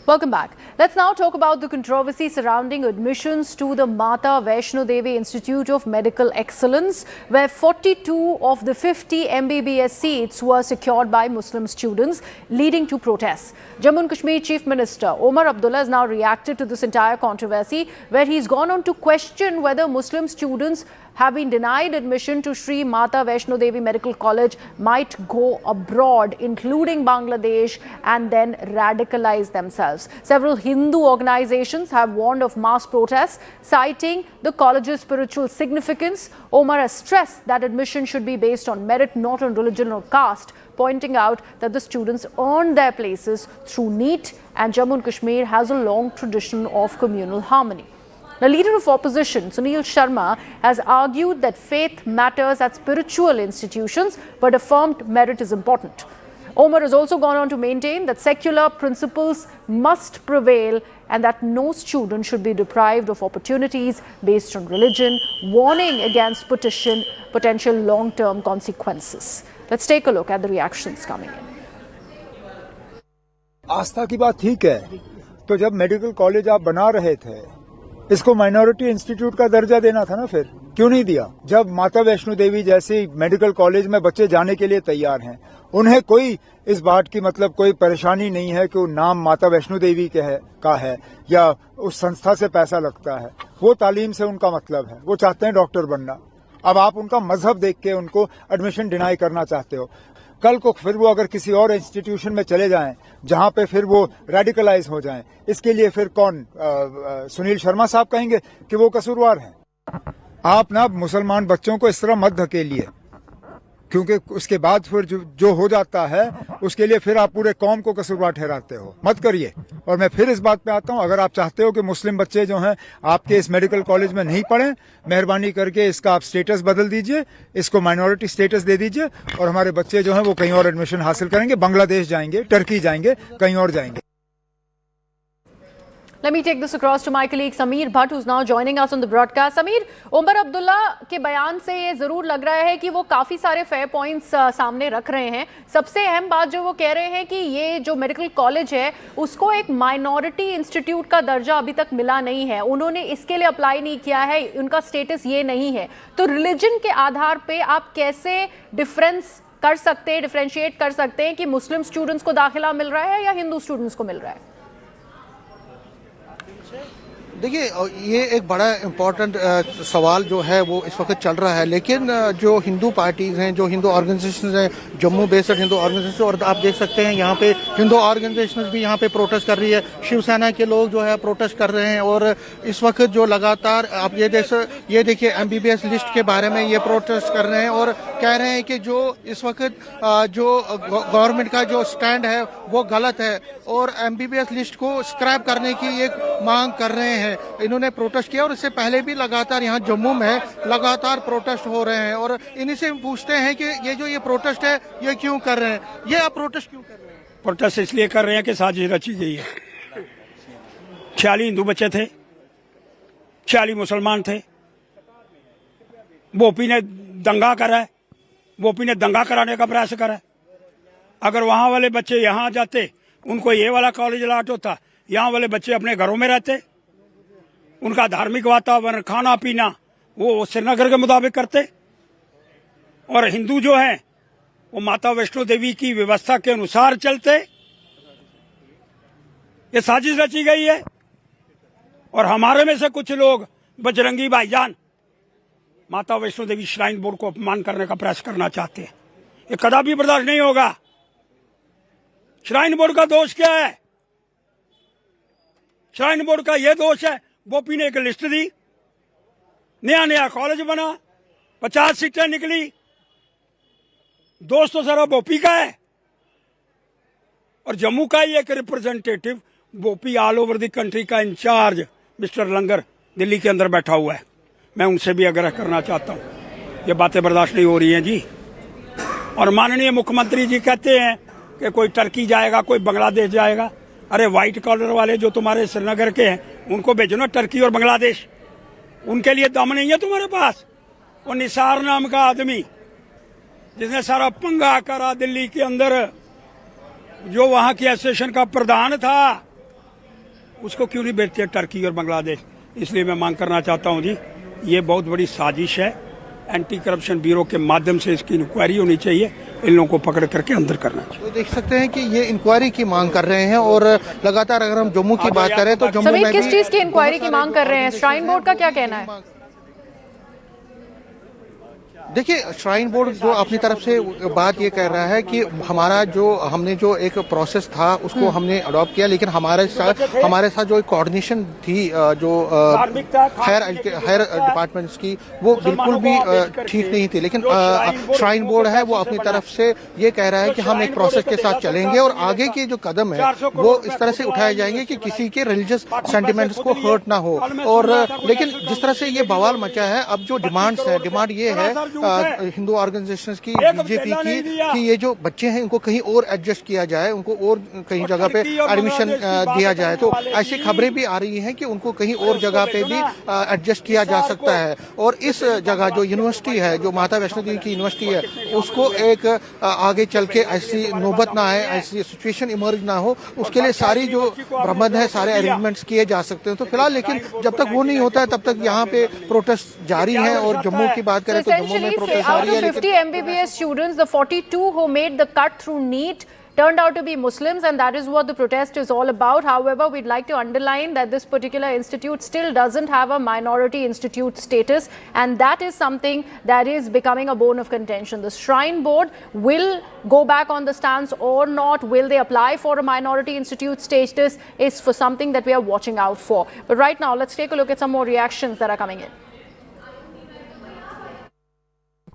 Welcome back. Let's now talk about the controversy surrounding admissions to the Mata Vaishno Devi Institute of Medical Excellence, where 42 of the 50 MBBS seats were secured by Muslim students, leading to protests. Jammu and Kashmir Chief Minister Omar Abdullah has now reacted to this entire controversy, where he's gone on to question whether Muslim students have been denied admission to Sri Mata Vaishno Devi Medical College might go abroad, including Bangladesh, and then radicalize themselves. Several Hindu organizations have warned of mass protests, citing the college's spiritual significance. Omar has stressed that admission should be based on merit, not on religion or caste, pointing out that the students earned their places through NEET, and Jammu and Kashmir has a long tradition of communal harmony. The leader of opposition, Sunil Sharma, has argued that faith matters at spiritual institutions, but affirmed merit is important. Omar has also gone on to maintain that secular principles must prevail and that no student should be deprived of opportunities based on religion, warning against potential long-term consequences. Let's take a look at the reactions coming in. आस्था की बात ठीक है, तो जब medical college आप बना रहे थे, इसको माइनॉरिटी इंस्टीट्यूट का दर्जा देना था ना, फिर क्यों नहीं दिया? जब माता वैष्णो देवी जैसे मेडिकल कॉलेज में बच्चे जाने के लिए तैयार हैं, उन्हें कोई इस बात की कोई परेशानी नहीं है कि वो नाम माता वैष्णो देवी का है या उस संस्था से पैसा लगता है। वो तालीम से उनका मतलब है, वो चाहते हैं डॉक्टर बनना। अब आप उनका मजहब देख के उनको एडमिशन डिनाई करना चाहते हो। कल को फिर वो अगर किसी और इंस्टीट्यूशन में चले जाएं जहां पे फिर वो रेडिकलाइज हो जाएं, इसके लिए फिर कौन सुनील शर्मा साहब कहेंगे कि वो कसूरवार हैं? आप ना मुसलमान बच्चों को इस तरह मत धकेलिए, क्योंकि उसके बाद फिर जो हो जाता है उसके लिए फिर आप पूरे कौम को कसूरवार ठहराते हो। मत करिए। और मैं फिर इस बात पे आता हूं, अगर आप चाहते हो कि मुस्लिम बच्चे जो हैं आपके इस मेडिकल कॉलेज में नहीं पढ़ें, मेहरबानी करके इसका आप स्टेटस बदल दीजिए, इसको माइनॉरिटी स्टेटस दे दीजिए और हमारे बच्चे जो हैं वो कहीं और एडमिशन हासिल करेंगे, बांग्लादेश जाएंगे, टर्की जाएंगे, कहीं और जाएंगे। Let me take this across to my colleague Sameer Bhatt, who's now joining us on the broadcast. Sameer, Omar Abdullah के बयान से ये जरूर लग रहा है कि वो काफी सारे फेयर पॉइंट्स सामने रख रहे हैं। सबसे अहम बात जो वो कह रहे हैं कि ये जो मेडिकल कॉलेज है उसको एक माइनॉरिटी इंस्टीट्यूट का दर्जा अभी तक मिला नहीं है, उन्होंने इसके लिए अप्लाई नहीं किया है, उनका स्टेटस ये नहीं है। तो रिलीजन के आधार पे आप कैसे डिफरेंशिएट कर सकते हैं कि मुस्लिम स्टूडेंट्स को दाखिला मिल रहा है या हिंदू स्टूडेंट्स को मिल रहा है? देखिए, ये एक बड़ा इम्पोर्टेंट सवाल जो है वो इस वक्त चल रहा है, लेकिन जो हिंदू पार्टीज हैं, जो हिंदू ऑर्गेनाइजेशंस हैं, जम्मू बेस्ड हिंदू ऑर्गेनाइजेशन, और आप देख सकते हैं यहाँ पे हिंदू ऑर्गेनाइजेशंस भी यहाँ पे प्रोटेस्ट कर रही है। शिवसेना के लोग जो है प्रोटेस्ट कर रहे हैं और इस वक्त जो लगातार आप ये देखिए एमबीबीएस लिस्ट के बारे में ये प्रोटेस्ट कर रहे हैं और कह रहे हैं कि जो इस वक्त जो गवर्नमेंट का जो स्टैंड है वो गलत है और एमबीबीएस लिस्ट को स्क्रैप करने की एक मांग कर रहे हैं। इन्होंने प्रोटेस्ट किया और इससे पहले भी लगातार यहाँ जम्मू में लगातार प्रोटेस्ट हो रहे हैं और इन्हीं से पूछते हैं कि ये प्रोटेस्ट है ये क्यों कर रहे हैं, ये आप प्रोटेस्ट क्यों कर रहे हैं? प्रोटेस्ट इसलिए कर रहे हैं कि साजिश रची गई है। 46 हिंदू बच्चे थे, 46 मुसलमान थे। बोपी ने दंगा करा है, बोपी ने दंगा कराने का प्रयास करा है। अगर वहां वाले बच्चे यहाँ जाते, उनको ये वाला कॉलेज अलॉट होता, यहाँ वाले बच्चे अपने घरों में रहते, उनका धार्मिक वातावरण, खाना पीना वो श्रीनगर के मुताबिक करते, और हिंदू जो हैं वो माता वैष्णो देवी की व्यवस्था के अनुसार चलते। ये साजिश रची गई है और हमारे में से कुछ लोग बजरंगी भाईजान माता वैष्णो देवी श्राइन बोर्ड को अपमान करने का प्रयास करना चाहते हैं। ये कदापि बर्दाश्त नहीं होगा। श्राइन बोर्ड का दोष क्या है? श्राइन बोर्ड का यह दोष है, बोपी ने एक लिस्ट दी, नया कॉलेज बना, 50 सीटें निकली, दोस्त तो सारा बोपी का है और जम्मू का ही एक representative Bopi all over the country का इंचार्ज मिस्टर लंगर दिल्ली के अंदर बैठा हुआ है। मैं उनसे भी आग्रह करना चाहता हूं, ये बातें बर्दाश्त नहीं हो रही हैं जी। और माननीय मुख्यमंत्री जी कहते हैं कि कोई टर्की जाएगा, कोई बांग्लादेश जाएगा। अरे व्हाइट कॉलर वाले जो तुम्हारे श्रीनगर के हैं उनको भेजो ना टर्की और बांग्लादेश, उनके लिए दम नहीं है तुम्हारे पास। वो निसार नाम का आदमी जिसने सारा पंगा करा दिल्ली के अंदर, जो वहां की एसोसिएशन का प्रधान था, उसको क्यों नहीं बेचते टर्की और बांग्लादेश। इसलिए मैं मांग करना चाहता हूं जी, ये बहुत बड़ी साजिश है। एंटी करप्शन ब्यूरो के माध्यम से इसकी इंक्वायरी होनी चाहिए, इन लोगों को पकड़ करके अंदर करना चाहिए। तो देख सकते हैं कि ये इंक्वायरी की मांग कर रहे हैं और लगातार अगर हम जम्मू की बात करें तो जम्मू में किस चीज की इंक्वायरी की मांग कर रहे हैं? श्राइन बोर्ड का क्या कहना है? देखिए, श्राइन बोर्ड जो अपनी तरफ से बात ये कह रहा है कि हमने जो एक प्रोसेस था उसको हमने अडॉप्ट किया, लेकिन हमारे साथ जो कोऑर्डिनेशन थी जो हायर डिपार्टमेंट्स की, वो बिल्कुल भी ठीक नहीं थी। लेकिन श्राइन बोर्ड है वो अपनी तरफ से ये कह रहा है कि हम एक प्रोसेस के साथ चलेंगे और आगे के जो कदम है वो इस तरह से उठाए जाएंगे कि किसी के रिलीजियस सेंटिमेंट्स को हर्ट ना हो। और लेकिन जिस तरह से ये बवाल मचा है, अब जो डिमांड ये है हिंदू ऑर्गेनाइजेशंस की, बीजेपी की, कि ये जो बच्चे हैं इनको कहीं और एडजस्ट किया जाए, उनको और कहीं जगह पे एडमिशन दिया जाए। तो ऐसी खबरें भी आ रही हैं कि उनको कहीं और जगह पे भी एडजस्ट किया जा सकता है। और इस जगह जो यूनिवर्सिटी है, जो माता वैष्णो देवी की यूनिवर्सिटी है, उसको एक आगे चल के ऐसी नौबत ना आए, ऐसी सिचुएशन इमर्ज ना हो, उसके लिए सारी जो प्रबंध है, सारे अरेंजमेंट्स किए जा सकते हैं। तो फिलहाल लेकिन जब तक वो नहीं होता है तब तक यहाँ पे प्रोटेस्ट जारी है। और जम्मू की बात करें तो जम्मू में out of 50 MBBS students, the 42 who made the cut through NEET turned out to be Muslims, and that is what the protest is all about. However, we'd like to underline that this particular institute still doesn't have a minority institute status, and that is something that is becoming a bone of contention. The Shrine Board will go back on the stance or not. Will they apply for a minority institute status is for something that we are watching out for. But right now, let's take a look at some more reactions that are coming in.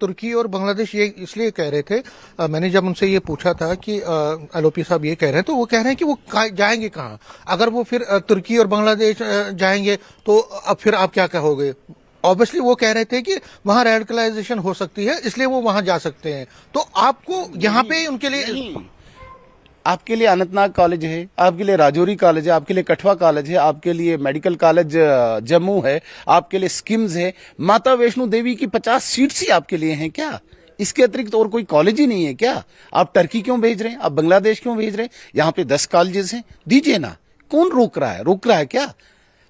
तुर्की और बांग्लादेश ये इसलिए कह रहे थे, मैंने जब उनसे ये पूछा था कि एलओपी साहब ये कह रहे हैं, तो वो कह रहे हैं कि वो जाएंगे कहाँ? अगर वो फिर तुर्की और बांग्लादेश जाएंगे तो अब फिर आप क्या कहोगे? ऑब्वियसली वो कह रहे थे कि वहां रेडिकलाइजेशन हो सकती है, इसलिए वो वहां जा सकते हैं। तो आपको यहाँ पे उनके लिए, आपके लिए अनंतनाग कॉलेज है, आपके लिए राजौरी कॉलेज है, आपके लिए कठवा कॉलेज है, आपके लिए मेडिकल कॉलेज जम्मू है, आपके लिए स्किम्स है। माता वैष्णो देवी की 50 सीट्स ही आपके लिए हैं क्या? इसके अतिरिक्त और कोई कॉलेज ही नहीं है क्या? आप टर्की क्यों भेज रहे हैं? आप बांग्लादेश क्यों भेज रहे हैं? यहाँ पे 10 कॉलेजेस हैं, दीजिए ना। कौन रोक रहा है? रोक रहा है क्या?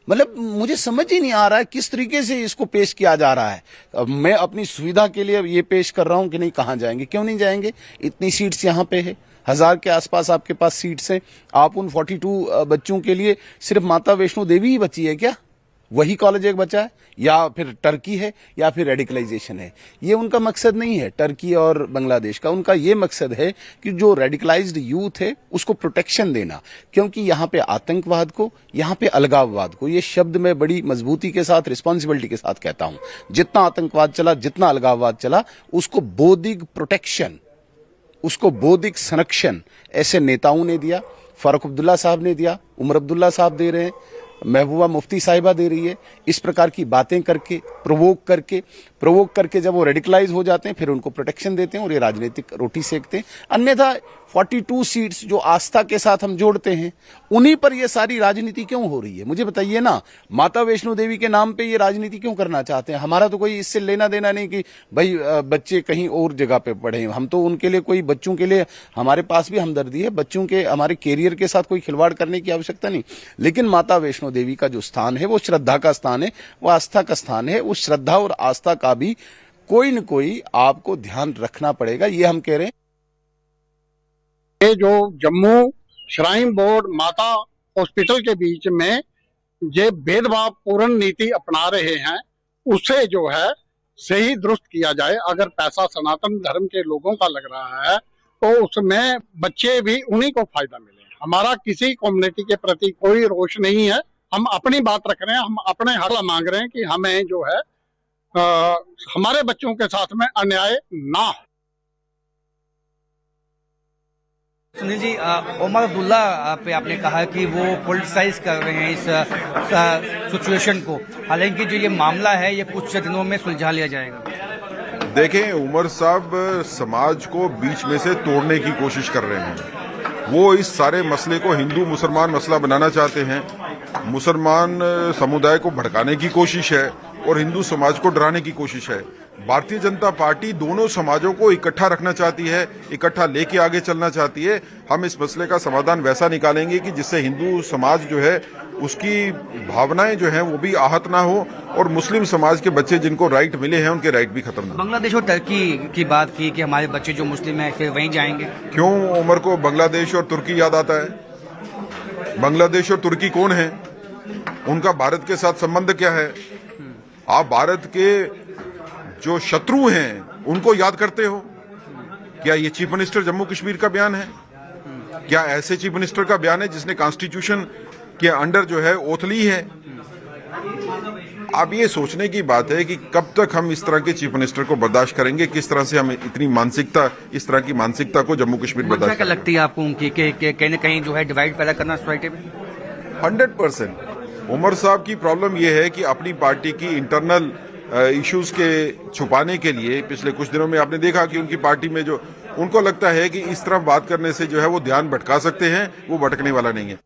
मतलब मुझे समझ ही नहीं आ रहा है किस तरीके से इसको पेश किया जा रहा है। मैं अपनी सुविधा के लिए ये पेश कर रहा हूं कि नहीं, कहां जाएंगे, क्यों नहीं जाएंगे? इतनी सीट्स यहाँ पे है, 1000 के आसपास आपके पास सीट्स हैं। आप उन 42 बच्चों के लिए सिर्फ माता वैष्णो देवी ही बची है क्या? वही कॉलेज एक बचा है, या फिर टर्की है, या फिर रेडिकलाइजेशन है? ये उनका मकसद नहीं है टर्की और बांग्लादेश का। उनका ये मकसद है कि जो रेडिकलाइज्ड यूथ है उसको प्रोटेक्शन देना, क्योंकि यहाँ पे आतंकवाद को, यहाँ पे अलगाववाद को, ये शब्द मैं बड़ी मजबूती के साथ, रिस्पॉन्सिबिलिटी के साथ कहता हूं। जितना आतंकवाद चला, जितना अलगाववाद चला, उसको बौद्धिक प्रोटेक्शन, उसको बौद्धिक संरक्षण ऐसे नेताओं ने दिया। फारूक अब्दुल्ला साहब ने दिया, उमर अब्दुल्ला साहब दे रहे हैं, महबूबा मुफ्ती साहिबा दे रही है। इस प्रकार की बातें करके, प्रोवोक करके जब वो रेडिकलाइज हो जाते हैं, फिर उनको प्रोटेक्शन देते हैं और ये राजनीतिक रोटी सेकते हैं। अन्यथा 42 सीट्स जो आस्था के साथ हम जोड़ते हैं, उन्हीं पर ये सारी राजनीति क्यों हो रही है? मुझे बताइए ना। माता वैष्णो देवी के नाम पे ये राजनीति क्यों करना चाहते हैं? हमारा तो कोई इससे लेना देना नहीं कि भाई बच्चे कहीं और जगह पे पढ़े। हम तो उनके लिए, कोई बच्चों के लिए हमारे पास भी हमदर्दी है। बच्चों के, हमारे कैरियर के साथ कोई खिलवाड़ करने की आवश्यकता नहीं। लेकिन माता वैष्णो देवी का जो स्थान है वो श्रद्धा का स्थान है, वो आस्था का स्थान है। उस श्रद्धा और आस्था का भी कोई न कोई आपको ध्यान रखना पड़ेगा, ये हम कह रहे हैं। ये जो जम्मू श्राइन बोर्ड माता हॉस्पिटल के बीच में ये भेदभाव पूर्ण नीति अपना रहे हैं, उसे जो है सही दुरुस्त किया जाए। अगर पैसा सनातन धर्म के लोगों का लग रहा है तो उसमें बच्चे भी उन्हीं को फायदा मिले। हमारा किसी कम्युनिटी के प्रति कोई रोष नहीं है। हम अपनी बात रख रहे हैं, हम अपने हक मांग रहे हैं कि हमें जो है हमारे बच्चों के साथ में अन्याय ना हो। सुनील जी, उमर अब्दुल्ला पे आपने कहा कि वो पॉलिटिसाइज कर रहे हैं इस सिचुएशन को, हालांकि जो ये मामला है ये कुछ दिनों में सुलझा लिया जाएगा। देखें, उमर साहब समाज को बीच में से तोड़ने की कोशिश कर रहे हैं। वो इस सारे मसले को हिंदू मुसलमान मसला बनाना चाहते हैं। मुसलमान समुदाय को भड़काने की कोशिश है और हिंदू समाज को डराने की कोशिश है। भारतीय जनता पार्टी दोनों समाजों को इकट्ठा रखना चाहती है, इकट्ठा लेके आगे चलना चाहती है। हम इस मसले का समाधान वैसा निकालेंगे कि जिससे हिंदू समाज जो है उसकी भावनाएं जो हैं वो भी आहत ना हो और मुस्लिम समाज के बच्चे जिनको राइट मिले हैं उनके राइट भी खत्म ना हो। बांग्लादेश और टर्की की बात की कि हमारे बच्चे जो मुस्लिम हैं फिर वहीं जाएंगे। क्यों उमर को बांग्लादेश और तुर्की याद आता है? बांग्लादेश और तुर्की कौन है? उनका भारत के साथ संबंध क्या है? आप भारत के जो शत्रु हैं उनको याद करते हो? क्या ये चीफ मिनिस्टर जम्मू कश्मीर का बयान है? क्या ऐसे चीफ मिनिस्टर का बयान है जिसने कॉन्स्टिट्यूशन के अंडर जो है ओथ ली है? अब ये सोचने की बात है कि कब तक हम इस तरह के चीफ मिनिस्टर को बर्दाश्त करेंगे, किस तरह से हम इतनी मानसिकता, इस तरह की मानसिकता को जम्मू कश्मीर बर्दाश्त क्या लगती है आपको उनकी कि कहीं न कहीं जो है डिवाइड पैदा करना सोसाइटी में? 100%। उमर साहब की प्रॉब्लम यह है कि अपनी पार्टी की इंटरनल इश्यूज के छुपाने के लिए पिछले कुछ दिनों में आपने देखा कि उनकी पार्टी में जो उनको लगता है कि इस तरह बात करने से जो है वो ध्यान भटका सकते हैं, वो भटकने वाला नहीं है।